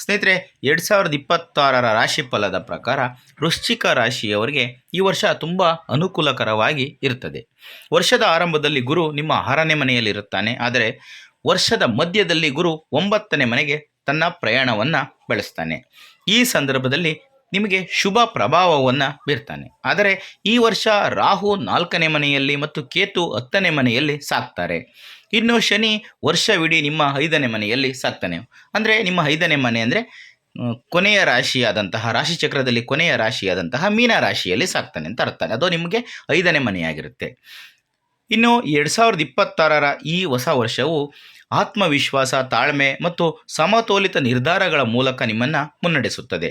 ಸ್ನೇಹಿತರೆ, 2026ರ ರಾಶಿ ಫಲದ ಪ್ರಕಾರ ವೃಶ್ಚಿಕ ರಾಶಿಯವರಿಗೆ ಈ ವರ್ಷ ತುಂಬ ಅನುಕೂಲಕರವಾಗಿ ಇರುತ್ತದೆ. ವರ್ಷದ ಆರಂಭದಲ್ಲಿ ಗುರು ನಿಮ್ಮ 6ನೇ ಮನೆಯಲ್ಲಿರುತ್ತಾನೆ. ಆದರೆ ವರ್ಷದ ಮಧ್ಯದಲ್ಲಿ ಗುರು 9ನೇ ಮನೆಗೆ ತನ್ನ ಪ್ರಯಾಣವನ್ನು ಬೆಳೆಸ್ತಾನೆ. ಈ ಸಂದರ್ಭದಲ್ಲಿ ನಿಮಗೆ ಶುಭ ಪ್ರಭಾವವನ್ನು ಬೀರ್ತಾನೆ. ಆದರೆ ಈ ವರ್ಷ ರಾಹು 4ನೇ ಮನೆಯಲ್ಲಿ ಮತ್ತು ಕೇತು 10ನೇ ಮನೆಯಲ್ಲಿ ಸಾಕ್ತಾರೆ. ಇನ್ನು ಶನಿ ವರ್ಷವಿಡೀ ನಿಮ್ಮ 5ನೇ ಮನೆಯಲ್ಲಿ ಸಾಕ್ತಾನೆ. ಅಂದರೆ ನಿಮ್ಮ 5ನೇ ಮನೆ ಅಂದರೆ ಕೊನೆಯ ರಾಶಿಯಾದಂತಹ ರಾಶಿಚಕ್ರದಲ್ಲಿ ಕೊನೆಯ ರಾಶಿಯಾದಂತಹ ಮೀನ ರಾಶಿಯಲ್ಲಿ ಸಾಕ್ತಾನೆ ಅಂತ ಅರ್ಥ. ಅದು ನಿಮಗೆ 5ನೇ ಮನೆಯಾಗಿರುತ್ತೆ. ಇನ್ನು 2026ರ ಈ ಹೊಸ ವರ್ಷವು ಆತ್ಮವಿಶ್ವಾಸ, ತಾಳ್ಮೆ ಮತ್ತು ಸಮತೋಲಿತ ನಿರ್ಧಾರಗಳ ಮೂಲಕ ನಿಮ್ಮನ್ನು ಮುನ್ನಡೆಸುತ್ತದೆ.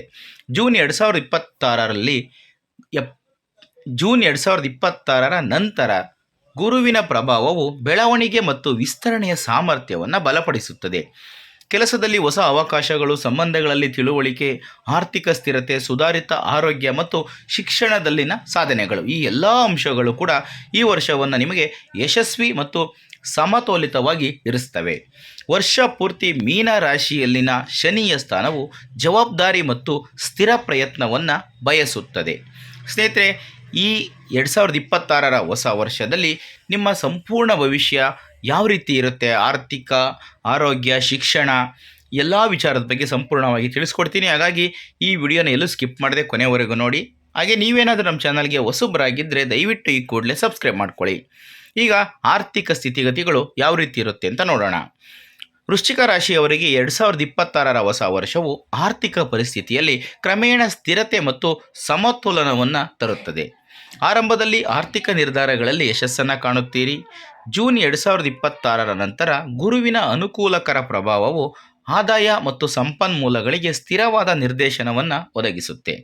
ಜೂನ್ 2026ರ ನಂತರ ಗುರುವಿನ ಪ್ರಭಾವವು ಬೆಳವಣಿಗೆ ಮತ್ತು ವಿಸ್ತರಣೆಯ ಸಾಮರ್ಥ್ಯವನ್ನು ಬಲಪಡಿಸುತ್ತದೆ. ಕೆಲಸದಲ್ಲಿ ಹೊಸ ಅವಕಾಶಗಳು, ಸಂಬಂಧಗಳಲ್ಲಿ ತಿಳುವಳಿಕೆ, ಆರ್ಥಿಕ ಸ್ಥಿರತೆ, ಸುಧಾರಿತ ಆರೋಗ್ಯ ಮತ್ತು ಶಿಕ್ಷಣದಲ್ಲಿನ ಸಾಧನೆಗಳು, ಈ ಎಲ್ಲ ಅಂಶಗಳು ಕೂಡ ಈ ವರ್ಷವನ್ನು ನಿಮಗೆ ಯಶಸ್ವಿ ಮತ್ತು ಸಮತೋಲಿತವಾಗಿ ಇರಿಸ್ತವೆ. ವರ್ಷ ಪೂರ್ತಿ ಮೀನ ರಾಶಿಯಲ್ಲಿನ ಶನಿಯ ಸ್ಥಾನವು ಜವಾಬ್ದಾರಿ ಮತ್ತು ಸ್ಥಿರ ಪ್ರಯತ್ನವನ್ನು ಬಯಸುತ್ತದೆ. ಸ್ನೇಹಿತರೆ, ಈ 2026ರ ಹೊಸ ವರ್ಷದಲ್ಲಿ ನಿಮ್ಮ ಸಂಪೂರ್ಣ ಭವಿಷ್ಯ ಯಾವ ರೀತಿ ಇರುತ್ತೆ, ಆರ್ಥಿಕ, ಆರೋಗ್ಯ, ಶಿಕ್ಷಣ ಎಲ್ಲ ವಿಚಾರದ ಬಗ್ಗೆ ಸಂಪೂರ್ಣವಾಗಿ ತಿಳಿಸ್ಕೊಡ್ತೀನಿ. ಹಾಗಾಗಿ ಈ ವಿಡಿಯೋನ ಎಲ್ಲೂ ಸ್ಕಿಪ್ ಮಾಡದೆ ಕೊನೆವರೆಗೂ ನೋಡಿ. ಹಾಗೆ ನೀವೇನಾದರೂ ನಮ್ಮ ಚಾನಲ್ಗೆ ಹೊಸಬರಾಗಿದ್ದರೆ ದಯವಿಟ್ಟು ಈ ಕೂಡಲೇ ಸಬ್ಸ್ಕ್ರೈಬ್ ಮಾಡ್ಕೊಳ್ಳಿ. ಈಗ ಆರ್ಥಿಕ ಸ್ಥಿತಿಗತಿಗಳು ಯಾವ ರೀತಿ ಇರುತ್ತೆ ಅಂತ ನೋಡೋಣ. ವೃಶ್ಚಿಕ ರಾಶಿಯವರಿಗೆ 2026ರ ಹೊಸ ವರ್ಷವು ಆರ್ಥಿಕ ಪರಿಸ್ಥಿತಿಯಲ್ಲಿ ಕ್ರಮೇಣ ಸ್ಥಿರತೆ ಮತ್ತು ಸಮತೋಲನವನ್ನು ತರುತ್ತದೆ. ಆರಂಭದಲ್ಲಿ ಆರ್ಥಿಕ ನಿರ್ಧಾರಗಳಲ್ಲಿ ಯಶಸ್ಸನ್ನು ಕಾಣುತ್ತೀರಿ. ಜೂನ್ 2026ರ ನಂತರ ಗುರುವಿನ ಅನುಕೂಲಕರ ಪ್ರಭಾವವು ಆದಾಯ ಮತ್ತು ಸಂಪನ್ಮೂಲಗಳಿಗೆ ಸ್ಥಿರವಾದ ನಿರ್ದೇಶನವನ್ನು ಒದಗಿಸುತ್ತೆ.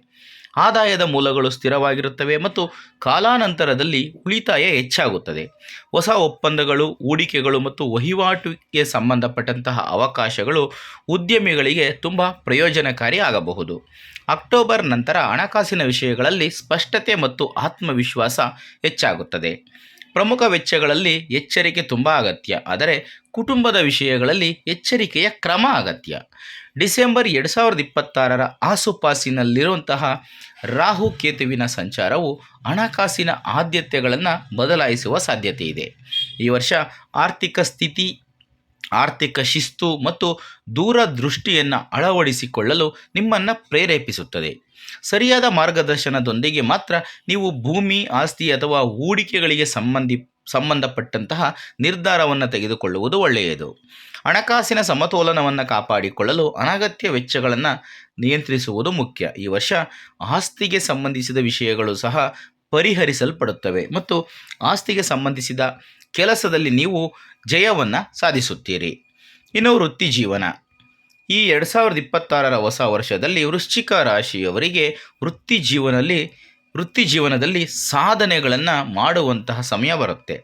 ಆದಾಯದ ಮೂಲಗಳು ಸ್ಥಿರವಾಗಿರುತ್ತವೆ ಮತ್ತು ಕಾಲಾನಂತರದಲ್ಲಿ ಉಳಿತಾಯ ಹೆಚ್ಚಾಗುತ್ತದೆ. ಹೊಸ ಒಪ್ಪಂದಗಳು, ಹೂಡಿಕೆಗಳು ಮತ್ತು ವಹಿವಾಟಿಗೆ ಸಂಬಂಧಪಟ್ಟಂತಹ ಅವಕಾಶಗಳು ಉದ್ಯಮಿಗಳಿಗೆ ತುಂಬ ಪ್ರಯೋಜನಕಾರಿ ಆಗಬಹುದು. ಅಕ್ಟೋಬರ್ ನಂತರ ಹಣಕಾಸಿನ ವಿಷಯಗಳಲ್ಲಿ ಸ್ಪಷ್ಟತೆ ಮತ್ತು ಆತ್ಮವಿಶ್ವಾಸ ಹೆಚ್ಚಾಗುತ್ತದೆ. ಪ್ರಮುಖ ವೆಚ್ಚಗಳಲ್ಲಿ ಎಚ್ಚರಿಕೆ ತುಂಬ ಅಗತ್ಯ, ಆದರೆ ಕುಟುಂಬದ ವಿಷಯಗಳಲ್ಲಿ ಎಚ್ಚರಿಕೆಯ ಕ್ರಮ ಅಗತ್ಯ. ಡಿಸೆಂಬರ್ 2026ರ ಆಸುಪಾಸಿನಲ್ಲಿರುವಂತಹ ರಾಹು ಕೇತುವಿನ ಸಂಚಾರವು ಹಣಕಾಸಿನ ಆದ್ಯತೆಗಳನ್ನು ಬದಲಾಯಿಸುವ ಸಾಧ್ಯತೆ ಇದೆ. ಈ ವರ್ಷ ಆರ್ಥಿಕ ಸ್ಥಿತಿ, ಆರ್ಥಿಕ ಶಿಸ್ತು ಮತ್ತು ದೂರದೃಷ್ಟಿಯನ್ನು ಅಳವಡಿಸಿಕೊಳ್ಳಲು ನಿಮ್ಮನ್ನು ಪ್ರೇರೇಪಿಸುತ್ತದೆ. ಸರಿಯಾದ ಮಾರ್ಗದರ್ಶನದೊಂದಿಗೆ ಮಾತ್ರ ನೀವು ಭೂಮಿ, ಆಸ್ತಿ ಅಥವಾ ಹೂಡಿಕೆಗಳಿಗೆ ಸಂಬಂಧಪಟ್ಟಂತಹ ನಿರ್ಧಾರವನ್ನು ತೆಗೆದುಕೊಳ್ಳುವುದು ಒಳ್ಳೆಯದು. ಹಣಕಾಸಿನ ಸಮತೋಲನವನ್ನು ಕಾಪಾಡಿಕೊಳ್ಳಲು ಅನಗತ್ಯ ವೆಚ್ಚಗಳನ್ನು ನಿಯಂತ್ರಿಸುವುದು ಮುಖ್ಯ. ಈ ವರ್ಷ ಆಸ್ತಿಗೆ ಸಂಬಂಧಿಸಿದ ವಿಷಯಗಳು ಸಹ ಪರಿಹರಿಸಲ್ಪಡುತ್ತವೆ ಮತ್ತು ಆಸ್ತಿಗೆ ಸಂಬಂಧಿಸಿದ ಕೆಲಸದಲ್ಲಿ ನೀವು ಜಯವನ್ನು ಸಾಧಿಸುತ್ತೀರಿ. ಇನ್ನು ವೃತ್ತಿ ಜೀವನ. ಈ 2026ರ ಹೊಸ ವರ್ಷದಲ್ಲಿ ವೃಶ್ಚಿಕ ರಾಶಿಯವರಿಗೆ ವೃತ್ತಿ ಜೀವನದಲ್ಲಿ ಸಾಧನೆಗಳನ್ನು ಮಾಡುವಂತಹ ಸಮಯ ಬರುತ್ತೆ.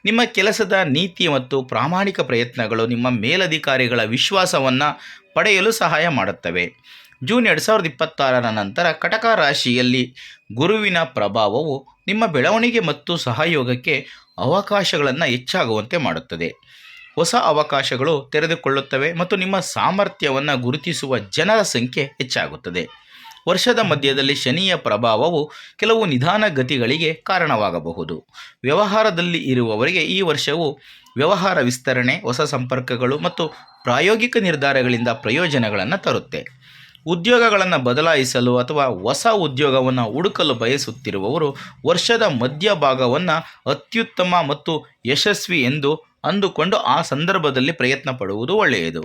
ನಿಮ್ಮ ಕೆಲಸದ ನೀತಿ ಮತ್ತು ಪ್ರಾಮಾಣಿಕ ಪ್ರಯತ್ನಗಳು ನಿಮ್ಮ ಮೇಲಧಿಕಾರಿಗಳ ವಿಶ್ವಾಸವನ್ನು ಪಡೆಯಲು ಸಹಾಯ ಮಾಡುತ್ತವೆ. ಜೂನ್ 2026ರ ನಂತರ ಕಟಕ ರಾಶಿಯಲ್ಲಿ ಗುರುವಿನ ಪ್ರಭಾವವು ನಿಮ್ಮ ಬೆಳವಣಿಗೆ ಮತ್ತು ಸಹಯೋಗಕ್ಕೆ ಅವಕಾಶಗಳನ್ನು ಹೆಚ್ಚಾಗುವಂತೆ ಮಾಡುತ್ತದೆ. ಹೊಸ ಅವಕಾಶಗಳು ತೆರೆದುಕೊಳ್ಳುತ್ತವೆ ಮತ್ತು ನಿಮ್ಮ ಸಾಮರ್ಥ್ಯವನ್ನು ಗುರುತಿಸುವ ಜನರ ಸಂಖ್ಯೆ ಹೆಚ್ಚಾಗುತ್ತದೆ. ವರ್ಷದ ಮಧ್ಯದಲ್ಲಿ ಶನಿಯ ಪ್ರಭಾವವು ಕೆಲವು ನಿಧಾನಗತಿಗಳಿಗೆ ಕಾರಣವಾಗಬಹುದು. ವ್ಯವಹಾರದಲ್ಲಿ ಇರುವವರಿಗೆ ಈ ವರ್ಷವು ವ್ಯವಹಾರ ವಿಸ್ತರಣೆ, ಹೊಸ ಸಂಪರ್ಕಗಳು ಮತ್ತು ಪ್ರಾಯೋಗಿಕ ನಿರ್ಧಾರಗಳಿಂದ ಪ್ರಯೋಜನಗಳನ್ನು ತರುತ್ತೆ. ಉದ್ಯೋಗಗಳನ್ನು ಬದಲಾಯಿಸಲು ಅಥವಾ ಹೊಸ ಉದ್ಯೋಗವನ್ನು ಹುಡುಕಲು ಬಯಸುತ್ತಿರುವವರು ವರ್ಷದ ಮಧ್ಯಭಾಗವನ್ನು ಅತ್ಯುತ್ತಮ ಮತ್ತು ಯಶಸ್ವಿ ಎಂದು ಅಂದುಕೊಂಡು ಆ ಸಂದರ್ಭದಲ್ಲಿ ಪ್ರಯತ್ನ ಪಡುವುದು ಒಳ್ಳೆಯದು.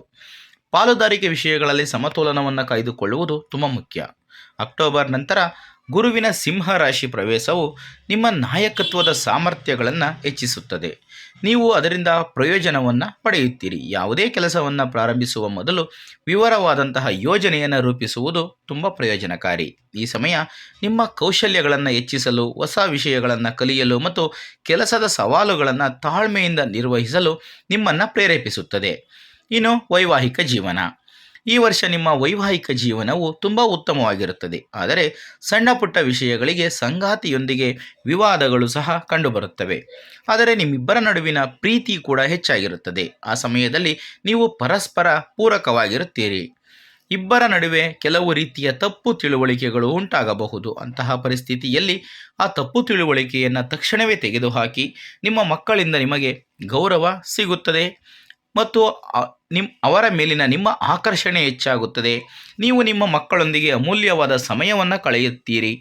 ಪಾಲುದಾರಿಕೆ ವಿಷಯಗಳಲ್ಲಿ ಸಮತೋಲನವನ್ನು ಕಾಯ್ದುಕೊಳ್ಳುವುದು ತುಂಬ ಮುಖ್ಯ. ಅಕ್ಟೋಬರ್ ನಂತರ ಗುರುವಿನ ಸಿಂಹ ರಾಶಿ ಪ್ರವೇಶವು ನಿಮ್ಮ ನಾಯಕತ್ವದ ಸಾಮರ್ಥ್ಯಗಳನ್ನು ಹೆಚ್ಚಿಸುತ್ತದೆ. ನೀವು ಅದರಿಂದ ಪ್ರಯೋಜನವನ್ನು ಪಡೆಯುತ್ತೀರಿ. ಯಾವುದೇ ಕೆಲಸವನ್ನು ಪ್ರಾರಂಭಿಸುವ ಮೊದಲು ವಿವರವಾದಂತಹ ಯೋಜನೆಯನ್ನು ರೂಪಿಸುವುದು ತುಂಬ ಪ್ರಯೋಜನಕಾರಿ. ಈ ಸಮಯ ನಿಮ್ಮ ಕೌಶಲ್ಯಗಳನ್ನು ಹೆಚ್ಚಿಸಲು, ಹೊಸ ವಿಷಯಗಳನ್ನು ಕಲಿಯಲು ಮತ್ತು ಕೆಲಸದ ಸವಾಲುಗಳನ್ನು ತಾಳ್ಮೆಯಿಂದ ನಿರ್ವಹಿಸಲು ನಿಮ್ಮನ್ನು ಪ್ರೇರೇಪಿಸುತ್ತದೆ. ಇನ್ನು ವೈವಾಹಿಕ ಜೀವನ. ಈ ವರ್ಷ ನಿಮ್ಮ ವೈವಾಹಿಕ ಜೀವನವು ತುಂಬ ಉತ್ತಮವಾಗಿರುತ್ತದೆ. ಆದರೆ ಸಣ್ಣ ಪುಟ್ಟ ವಿಷಯಗಳಿಗೆ ಸಂಗಾತಿಯೊಂದಿಗೆ ವಿವಾದಗಳು ಸಹ ಕಂಡುಬರುತ್ತವೆ. ಆದರೆ ನಿಮ್ಮಿಬ್ಬರ ನಡುವಿನ ಪ್ರೀತಿ ಕೂಡ ಹೆಚ್ಚಾಗಿರುತ್ತದೆ. ಆ ಸಮಯದಲ್ಲಿ ನೀವು ಪರಸ್ಪರ ಪೂರಕವಾಗಿರುತ್ತೀರಿ. ಇಬ್ಬರ ನಡುವೆ ಕೆಲವು ರೀತಿಯ ತಪ್ಪು ತಿಳುವಳಿಕೆಗಳು ಉಂಟಾಗಬಹುದು. ಅಂತಹ ಪರಿಸ್ಥಿತಿಯಲ್ಲಿ ಆ ತಪ್ಪು ತಿಳುವಳಿಕೆಯನ್ನು ತಕ್ಷಣವೇ ತೆಗೆದುಹಾಕಿ ನಿಮ್ಮ ಮಕ್ಕಳಿಂದ ನಿಮಗೆ ಗೌರವ ಸಿಗುತ್ತದೆ ಮತ್ತು ಅವರ ಮೇಲಿನ ನಿಮ್ಮ ಆಕರ್ಷಣೆ ಹೆಚ್ಚಾಗುತ್ತದೆ. ನೀವು ನಿಮ್ಮ ಮಕ್ಕಳೊಂದಿಗೆ ಅಮೂಲ್ಯವಾದ ಸಮಯವನ್ನು ಕಳೆಯುತ್ತೀರಿ.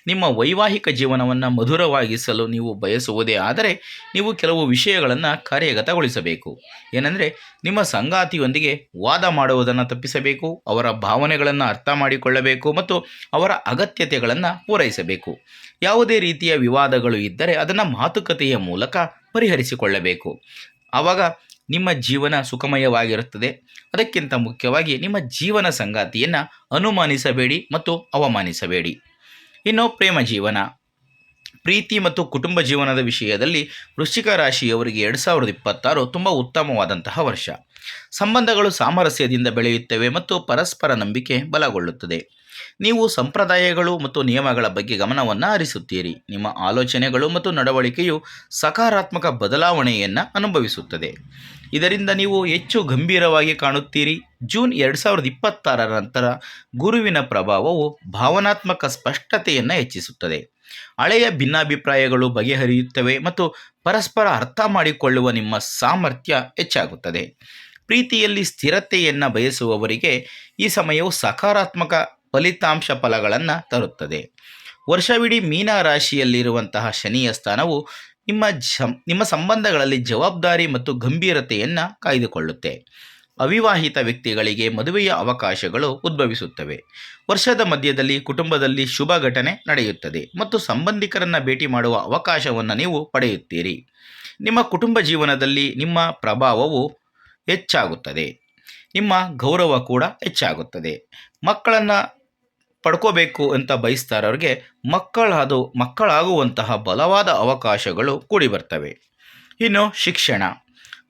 ನಿಮ್ಮ ವೈವಾಹಿಕ ಜೀವನವನ್ನು ಮಧುರವಾಗಿಸಲು ನೀವು ಬಯಸುವುದೇ ಆದರೆ ನೀವು ಕೆಲವು ವಿಷಯಗಳನ್ನು ಕಾರ್ಯಗತಗೊಳಿಸಬೇಕು. ಏನೆಂದರೆ, ನಿಮ್ಮ ಸಂಗಾತಿಯೊಂದಿಗೆ ವಾದ ಮಾಡುವುದನ್ನು ತಪ್ಪಿಸಬೇಕು, ಅವರ ಭಾವನೆಗಳನ್ನು ಅರ್ಥ ಮಾಡಿಕೊಳ್ಳಬೇಕು ಮತ್ತು ಅವರ ಅಗತ್ಯತೆಗಳನ್ನು ಪೂರೈಸಬೇಕು. ಯಾವುದೇ ರೀತಿಯ ವಿವಾದಗಳು ಇದ್ದರೆ ಅದನ್ನು ಮಾತುಕತೆಯ ಮೂಲಕ ಪರಿಹರಿಸಿಕೊಳ್ಳಬೇಕು. ಆವಾಗ ನಿಮ್ಮ ಜೀವನ ಸುಖಮಯವಾಗಿರುತ್ತದೆ. ಅದಕ್ಕಿಂತ ಮುಖ್ಯವಾಗಿ ನಿಮ್ಮ ಜೀವನ ಸಂಗಾತಿಯನ್ನು ಅನುಮಾನಿಸಬೇಡಿ ಮತ್ತು ಅವಮಾನಿಸಬೇಡಿ. ಇನ್ನು ಪ್ರೇಮ ಜೀವನ, ಪ್ರೀತಿ ಮತ್ತು ಕುಟುಂಬ ಜೀವನದ ವಿಷಯದಲ್ಲಿ ವೃಶ್ಚಿಕ ರಾಶಿಯವರಿಗೆ 2026 ತುಂಬ ಉತ್ತಮವಾದಂತಹ ವರ್ಷ. ಸಂಬಂಧಗಳು ಸಾಮರಸ್ಯದಿಂದ ಬೆಳೆಯುತ್ತವೆ ಮತ್ತು ಪರಸ್ಪರ ನಂಬಿಕೆ ಬಲಗೊಳ್ಳುತ್ತದೆ. ನೀವು ಸಂಪ್ರದಾಯಗಳು ಮತ್ತು ನಿಯಮಗಳ ಬಗ್ಗೆ ಗಮನವನ್ನು ಹರಿಸುತ್ತೀರಿ. ನಿಮ್ಮ ಆಲೋಚನೆಗಳು ಮತ್ತು ನಡವಳಿಕೆಯು ಸಕಾರಾತ್ಮಕ ಬದಲಾವಣೆಯನ್ನು ಅನುಭವಿಸುತ್ತದೆ. ಇದರಿಂದ ನೀವು ಹೆಚ್ಚು ಗಂಭೀರವಾಗಿ ಕಾಣುತ್ತೀರಿ. ಜೂನ್ 2026 ನಂತರ ಗುರುವಿನ ಪ್ರಭಾವವು ಭಾವನಾತ್ಮಕ ಸ್ಪಷ್ಟತೆಯನ್ನು ಹೆಚ್ಚಿಸುತ್ತದೆ. ಹಳೆಯ ಭಿನ್ನಾಭಿಪ್ರಾಯಗಳು ಬಗೆಹರಿಯುತ್ತವೆ ಮತ್ತು ಪರಸ್ಪರ ಅರ್ಥ ಮಾಡಿಕೊಳ್ಳುವ ನಿಮ್ಮ ಸಾಮರ್ಥ್ಯ ಹೆಚ್ಚಾಗುತ್ತದೆ. ಪ್ರೀತಿಯಲ್ಲಿ ಸ್ಥಿರತೆಯನ್ನು ಬಯಸುವವರಿಗೆ ಈ ಸಮಯವು ಸಕಾರಾತ್ಮಕ ಫಲಗಳನ್ನು ತರುತ್ತದೆ. ವರ್ಷವಿಡೀ ಮೀನ ರಾಶಿಯಲ್ಲಿರುವಂತಹ ಶನಿಯ ಸ್ಥಾನವು ನಿಮ್ಮ ಸಂಬಂಧಗಳಲ್ಲಿ ಜವಾಬ್ದಾರಿ ಮತ್ತು ಗಂಭೀರತೆಯನ್ನು ಕಾಯ್ದುಕೊಳ್ಳುತ್ತೆ. ಅವಿವಾಹಿತ ವ್ಯಕ್ತಿಗಳಿಗೆ ಮದುವೆಯ ಅವಕಾಶಗಳು ಉದ್ಭವಿಸುತ್ತವೆ. ವರ್ಷದ ಮಧ್ಯದಲ್ಲಿ ಕುಟುಂಬದಲ್ಲಿ ಶುಭ ಘಟನೆ ನಡೆಯುತ್ತದೆ ಮತ್ತು ಸಂಬಂಧಿಕರನ್ನು ಭೇಟಿ ಮಾಡುವ ಅವಕಾಶವನ್ನು ನೀವು ಪಡೆಯುತ್ತೀರಿ. ನಿಮ್ಮ ಕುಟುಂಬ ಜೀವನದಲ್ಲಿ ನಿಮ್ಮ ಪ್ರಭಾವವು ಹೆಚ್ಚಾಗುತ್ತದೆ. ನಿಮ್ಮ ಗೌರವ ಕೂಡ ಹೆಚ್ಚಾಗುತ್ತದೆ. ಮಕ್ಕಳನ್ನು ಪಡ್ಕೋಬೇಕು ಅಂತ ಬಯಸ್ತಾ ಇರೋರಿಗೆ ಮಕ್ಕಳಾಗುವಂತಹ ಬಲವಾದ ಅವಕಾಶಗಳು ಕೂಡಿ ಬರ್ತವೆ. ಇನ್ನು ಶಿಕ್ಷಣ,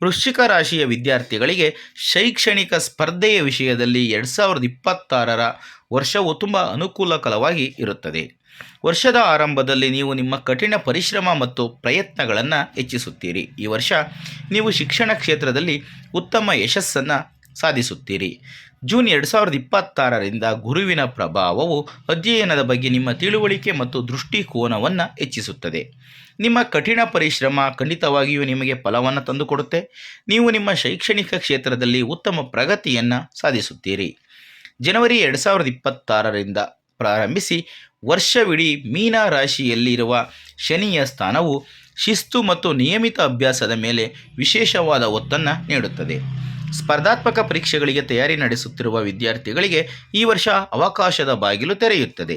ವೃಶ್ಚಿಕ ರಾಶಿಯ ವಿದ್ಯಾರ್ಥಿಗಳಿಗೆ ಶೈಕ್ಷಣಿಕ ಸ್ಪರ್ಧೆಯ ವಿಷಯದಲ್ಲಿ 2026 ವರ್ಷವು ತುಂಬ ಅನುಕೂಲಕರವಾಗಿ ಇರುತ್ತದೆ. ವರ್ಷದ ಆರಂಭದಲ್ಲಿ ನೀವು ನಿಮ್ಮ ಕಠಿಣ ಪರಿಶ್ರಮ ಮತ್ತು ಪ್ರಯತ್ನಗಳನ್ನು ಹೆಚ್ಚಿಸುತ್ತೀರಿ. ಈ ವರ್ಷ ನೀವು ಶಿಕ್ಷಣ ಕ್ಷೇತ್ರದಲ್ಲಿ ಉತ್ತಮ ಯಶಸ್ಸನ್ನು ಸಾಧಿಸುತ್ತೀರಿ. ಜೂನ್ 2026 ಗುರುವಿನ ಪ್ರಭಾವವು ಅಧ್ಯಯನದ ಬಗ್ಗೆ ನಿಮ್ಮ ತಿಳುವಳಿಕೆ ಮತ್ತು ದೃಷ್ಟಿಕೋನವನ್ನು ಹೆಚ್ಚಿಸುತ್ತದೆ. ನಿಮ್ಮ ಕಠಿಣ ಪರಿಶ್ರಮ ಖಂಡಿತವಾಗಿಯೂ ನಿಮಗೆ ಫಲವನ್ನು ತಂದುಕೊಡುತ್ತೆ. ನೀವು ನಿಮ್ಮ ಶೈಕ್ಷಣಿಕ ಕ್ಷೇತ್ರದಲ್ಲಿ ಉತ್ತಮ ಪ್ರಗತಿಯನ್ನು ಸಾಧಿಸುತ್ತೀರಿ. ಜನವರಿ 2026 ಪ್ರಾರಂಭಿಸಿ ವರ್ಷವಿಡೀ ಮೀನ ರಾಶಿಯಲ್ಲಿರುವ ಶನಿಯ ಸ್ಥಾನವು ಶಿಸ್ತು ಮತ್ತು ನಿಯಮಿತ ಅಭ್ಯಾಸದ ಮೇಲೆ ವಿಶೇಷವಾದ ಒತ್ತನ್ನು ನೀಡುತ್ತದೆ. ಸ್ಪರ್ಧಾತ್ಮಕ ಪರೀಕ್ಷೆಗಳಿಗೆ ತಯಾರಿ ನಡೆಸುತ್ತಿರುವ ವಿದ್ಯಾರ್ಥಿಗಳಿಗೆ ಈ ವರ್ಷ ಅವಕಾಶದ ಬಾಗಿಲು ತೆರೆಯುತ್ತದೆ.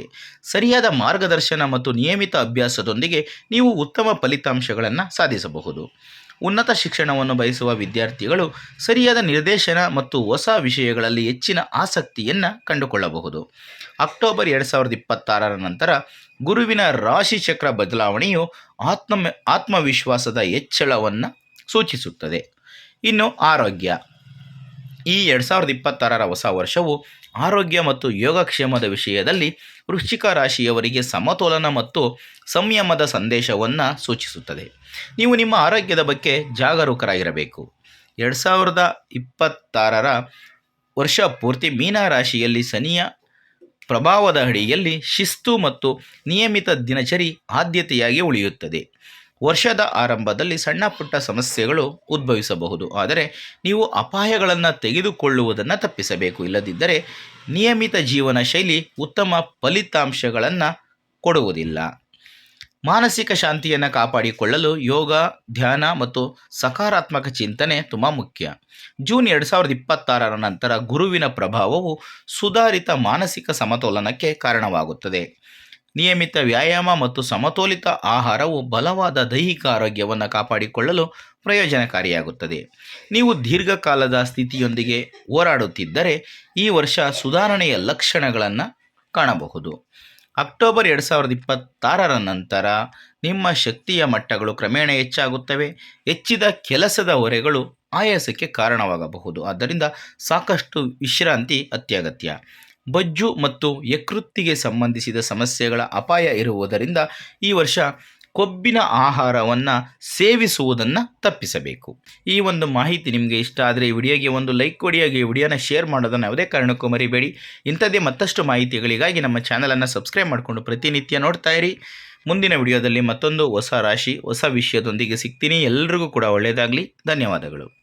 ಸರಿಯಾದ ಮಾರ್ಗದರ್ಶನ ಮತ್ತು ನಿಯಮಿತ ಅಭ್ಯಾಸದೊಂದಿಗೆ ನೀವು ಉತ್ತಮ ಫಲಿತಾಂಶಗಳನ್ನು ಸಾಧಿಸಬಹುದು. ಉನ್ನತ ಶಿಕ್ಷಣವನ್ನು ಬಯಸುವ ವಿದ್ಯಾರ್ಥಿಗಳು ಸರಿಯಾದ ನಿರ್ದೇಶನ ಮತ್ತು ಹೊಸ ವಿಷಯಗಳಲ್ಲಿ ಹೆಚ್ಚಿನ ಆಸಕ್ತಿಯನ್ನು ಕಂಡುಕೊಳ್ಳಬಹುದು. ಅಕ್ಟೋಬರ್ 2026 ನಂತರ ಗುರುವಿನ ರಾಶಿಚಕ್ರ ಬದಲಾವಣೆಯು ಆತ್ಮವಿಶ್ವಾಸದ ಹೆಚ್ಚಳವನ್ನು ಸೂಚಿಸುತ್ತದೆ. ಇನ್ನು ಆರೋಗ್ಯ, ಈ 2026 ಹೊಸ ವರ್ಷವು ಆರೋಗ್ಯ ಮತ್ತು ಯೋಗಕ್ಷೇಮದ ವಿಷಯದಲ್ಲಿ ವೃಶ್ಚಿಕ ರಾಶಿಯವರಿಗೆ ಸಮತೋಲನ ಮತ್ತು ಸಂಯಮದ ಸಂದೇಶವನ್ನು ಸೂಚಿಸುತ್ತದೆ. ನೀವು ನಿಮ್ಮ ಆರೋಗ್ಯದ ಬಗ್ಗೆ ಜಾಗರೂಕರಾಗಿರಬೇಕು. 2026 ವರ್ಷ ಪೂರ್ತಿ ಮೀನ ರಾಶಿಯಲ್ಲಿ ಶನಿಯ ಪ್ರಭಾವದ ಅಡಿಯಲ್ಲಿ ಶಿಸ್ತು ಮತ್ತು ನಿಯಮಿತ ದಿನಚರಿ ಆದ್ಯತೆಯಾಗಿ ಉಳಿಯುತ್ತದೆ. ವರ್ಷದ ಆರಂಭದಲ್ಲಿ ಸಣ್ಣ ಪುಟ್ಟ ಸಮಸ್ಯೆಗಳು ಉದ್ಭವಿಸಬಹುದು, ಆದರೆ ನೀವು ಅಪಾಯಗಳನ್ನು ತೆಗೆದುಕೊಳ್ಳುವುದನ್ನು ತಪ್ಪಿಸಬೇಕು. ಇಲ್ಲದಿದ್ದರೆ ನಿಯಮಿತ ಜೀವನ ಶೈಲಿ ಉತ್ತಮ ಫಲಿತಾಂಶಗಳನ್ನು ಕೊಡುವುದಿಲ್ಲ. ಮಾನಸಿಕ ಶಾಂತಿಯನ್ನು ಕಾಪಾಡಿಕೊಳ್ಳಲು ಯೋಗ, ಧ್ಯಾನ ಮತ್ತು ಸಕಾರಾತ್ಮಕ ಚಿಂತನೆ ತುಂಬ ಮುಖ್ಯ. ಜೂನ್ 2026 ನಂತರ ಗುರುವಿನ ಪ್ರಭಾವವು ಸುಧಾರಿತ ಮಾನಸಿಕ ಸಮತೋಲನಕ್ಕೆ ಕಾರಣವಾಗುತ್ತದೆ. ನಿಯಮಿತ ವ್ಯಾಯಾಮ ಮತ್ತು ಸಮತೋಲಿತ ಆಹಾರವು ಬಲವಾದ ದೈಹಿಕ ಆರೋಗ್ಯವನ್ನು ಕಾಪಾಡಿಕೊಳ್ಳಲು ಪ್ರಯೋಜನಕಾರಿಯಾಗುತ್ತದೆ. ನೀವು ದೀರ್ಘಕಾಲದ ಸ್ಥಿತಿಯೊಂದಿಗೆ ಹೋರಾಡುತ್ತಿದ್ದರೆ ಈ ವರ್ಷ ಸುಧಾರಣೆಯ ಲಕ್ಷಣಗಳನ್ನು ಕಾಣಬಹುದು. ಅಕ್ಟೋಬರ್ 2026 ನಂತರ ನಿಮ್ಮ ಶಕ್ತಿಯ ಮಟ್ಟಗಳು ಕ್ರಮೇಣ ಹೆಚ್ಚಾಗುತ್ತವೆ. ಹೆಚ್ಚಿದ ಕೆಲಸದ ಹೊರೆಗಳು ಆಯಾಸಕ್ಕೆ ಕಾರಣವಾಗಬಹುದು, ಆದ್ದರಿಂದ ಸಾಕಷ್ಟು ವಿಶ್ರಾಂತಿ ಅತ್ಯಗತ್ಯ. ಬೊಜ್ಜು ಮತ್ತು ಯಕೃತ್ತಿಗೆ ಸಂಬಂಧಿಸಿದ ಸಮಸ್ಯೆಗಳ ಅಪಾಯ ಇರುವುದರಿಂದ ಈ ವರ್ಷ ಕೊಬ್ಬಿನ ಆಹಾರವನ್ನು ಸೇವಿಸುವುದನ್ನು ತಪ್ಪಿಸಬೇಕು. ಈ ಒಂದು ಮಾಹಿತಿ ನಿಮಗೆ ಇಷ್ಟ ಆದರೆ ಈ ವಿಡಿಯೋಗೆ ಒಂದು ಲೈಕ್ ಕೊಡಿ, ಹಾಗೆ ಈ ವಿಡಿಯೋನ ಶೇರ್ ಮಾಡೋದನ್ನು ಯಾವುದೇ ಕಾರಣಕ್ಕೂ ಮರಿಬೇಡಿ. ಇಂಥದ್ದೇ ಮತ್ತಷ್ಟು ಮಾಹಿತಿಗಳಿಗಾಗಿ ನಮ್ಮ ಚಾನಲನ್ನು ಸಬ್ಸ್ಕ್ರೈಬ್ ಮಾಡಿಕೊಂಡು ಪ್ರತಿನಿತ್ಯ ನೋಡ್ತಾ ಇರಿ. ಮುಂದಿನ ವಿಡಿಯೋದಲ್ಲಿ ಮತ್ತೊಂದು ಹೊಸ ರಾಶಿ ಹೊಸ ವಿಷಯದೊಂದಿಗೆ ಸಿಗ್ತೀನಿ. ಎಲ್ರಿಗೂ ಕೂಡ ಒಳ್ಳೆಯದಾಗಲಿ. ಧನ್ಯವಾದಗಳು.